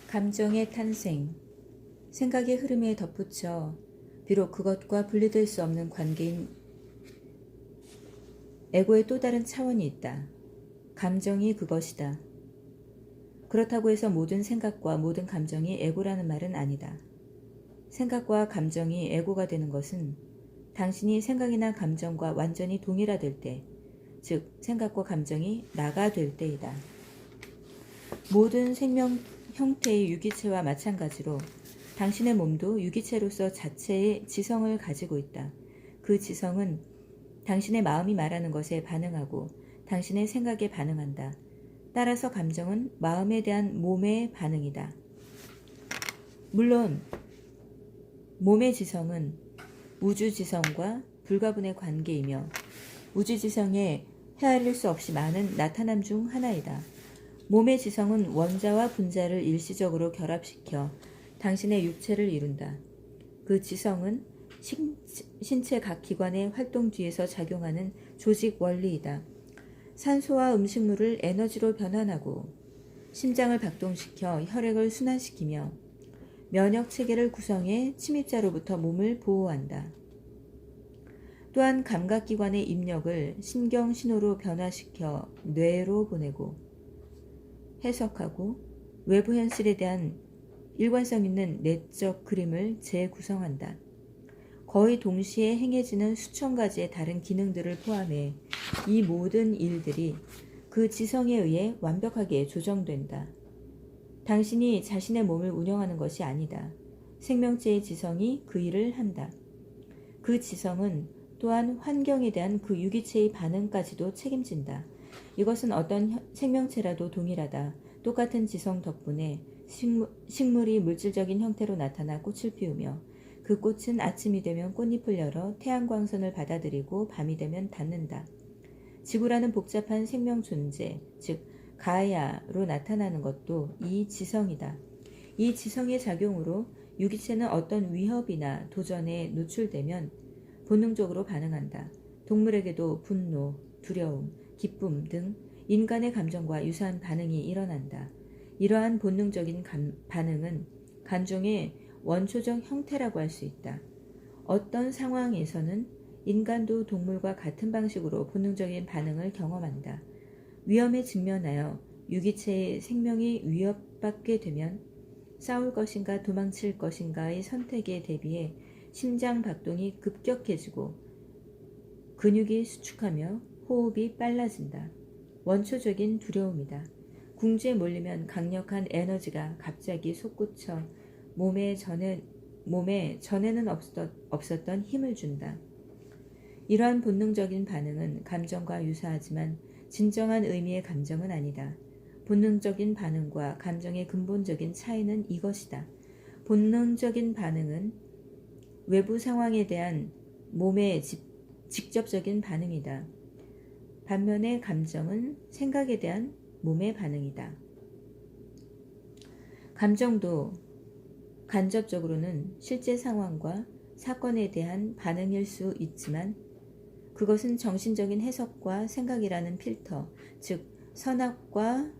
감정의 탄생, 생각의 흐름에 덧붙여 비록 그것과 분리될 수 없는 관계인 에고의 또 다른 차원이 있다. 감정이 그것이다. 그렇다고 해서 모든 생각과 모든 감정이 에고라는 말은 아니다. 생각과 감정이 에고가 되는 것은 당신이 생각이나 감정과 완전히 동일화될 때, 즉 생각과 감정이 나가 될 때이다. 모든 생명 형태의 유기체와 마찬가지로 당신의 몸도 유기체로서 자체의 지성을 가지고 있다. 그 지성은 당신의 마음이 말하는 것에 반응하고 당신의 생각에 반응한다. 따라서 감정은 마음에 대한 몸의 반응이다. 물론 몸의 지성은 우주지성과 불가분의 관계이며 우주지성에 헤아릴 수 없이 많은 나타남 중 하나이다. 몸의 지성은 원자와 분자를 일시적으로 결합시켜 당신의 육체를 이룬다. 그 지성은 신체 각 기관의 활동 뒤에서 작용하는 조직 원리이다. 산소와 음식물을 에너지로 변환하고 심장을 박동시켜 혈액을 순환시키며 면역 체계를 구성해 침입자로부터 몸을 보호한다. 또한 감각기관의 입력을 신경 신호로 변화시켜 뇌로 보내고 해석하고 외부 현실에 대한 일관성 있는 내적 그림을 재구성한다. 거의 동시에 행해지는 수천 가지의 다른 기능들을 포함해 이 모든 일들이 그 지성에 의해 완벽하게 조정된다. 당신이 자신의 몸을 운영하는 것이 아니다. 생명체의 지성이 그 일을 한다. 그 지성은 또한 환경에 대한 그 유기체의 반응까지도 책임진다. 이것은 어떤 생명체라도 동일하다. 똑같은 지성 덕분에 식물이 물질적인 형태로 나타나 꽃을 피우며 그 꽃은 아침이 되면 꽃잎을 열어 태양광선을 받아들이고 밤이 되면 닫는다. 지구라는 복잡한 생명 존재, 즉 가야로 나타나는 것도 이 지성이다. 이 지성의 작용으로 유기체는 어떤 위협이나 도전에 노출되면 본능적으로 반응한다. 동물에게도 분노, 두려움, 기쁨 등 인간의 감정과 유사한 반응이 일어난다. 이러한 본능적인 반응은 감정의 원초적 형태라고 할 수 있다. 어떤 상황에서는 인간도 동물과 같은 방식으로 본능적인 반응을 경험한다. 위험에 직면하여 유기체의 생명이 위협받게 되면 싸울 것인가 도망칠 것인가의 선택에 대비해 심장 박동이 급격해지고 근육이 수축하며 호흡이 빨라진다. 원초적인 두려움이다. 궁지에 몰리면 강력한 에너지가 갑자기 솟구쳐 몸에 전에는 없었던 힘을 준다. 이러한 본능적인 반응은 감정과 유사하지만 진정한 의미의 감정은 아니다. 본능적인 반응과 감정의 근본적인 차이는 이것이다. 본능적인 반응은 외부 상황에 대한 몸의 직접적인 반응이다. 반면에 감정은 생각에 대한 몸의 반응이다. 감정도 간접적으로는 실제 상황과 사건에 대한 반응일 수 있지만 그것은 정신적인 해석과 생각이라는 필터, 즉 선악과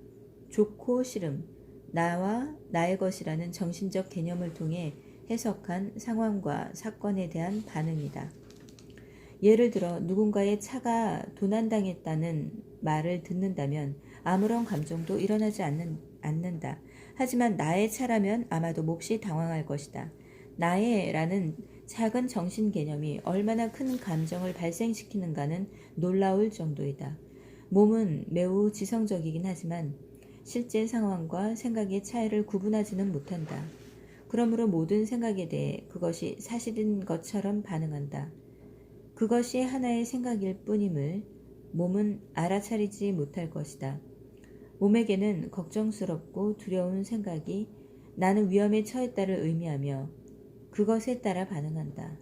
좋고 싫음, 나와 나의 것이라는 정신적 개념을 통해 해석한 상황과 사건에 대한 반응이다. 예를 들어 누군가의 차가 도난당했다는 말을 듣는다면 아무런 감정도 일어나지 않는다. 하지만 나의 차라면 아마도 몹시 당황할 것이다. 나의라는 작은 정신 개념이 얼마나 큰 감정을 발생시키는가는 놀라울 정도이다. 몸은 매우 지성적이긴 하지만 실제 상황과 생각의 차이를 구분하지는 못한다. 그러므로 모든 생각에 대해 그것이 사실인 것처럼 반응한다. 그것이 하나의 생각일 뿐임을 몸은 알아차리지 못할 것이다. 몸에게는 걱정스럽고 두려운 생각이 나는 위험에 처했다를 의미하며 그것에 따라 반응한다.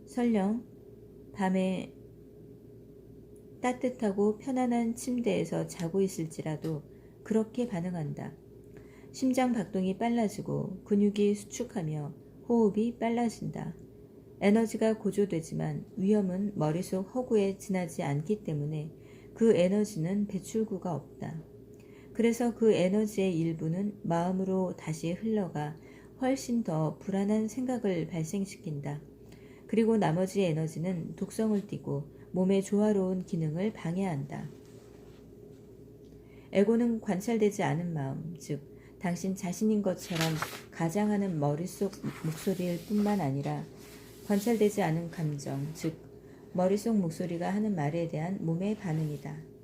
설령 밤에 따뜻하고 편안한 침대에서 자고 있을지라도 그렇게 반응한다. 심장 박동이 빨라지고 근육이 수축하며 호흡이 빨라진다. 에너지가 고조되지만 위험은 머릿속 허구에 지나지 않기 때문에 그 에너지는 배출구가 없다. 그래서 그 에너지의 일부는 마음으로 다시 흘러가 훨씬 더 불안한 생각을 발생시킨다. 그리고 나머지 에너지는 독성을 띠고 몸의 조화로운 기능을 방해한다. 에고는 관찰되지 않은 마음, 즉 당신 자신인 것처럼 가장하는 머릿속 목소리일 뿐만 아니라 관찰되지 않은 감정, 즉 머릿속 목소리가 하는 말에 대한 몸의 반응이다.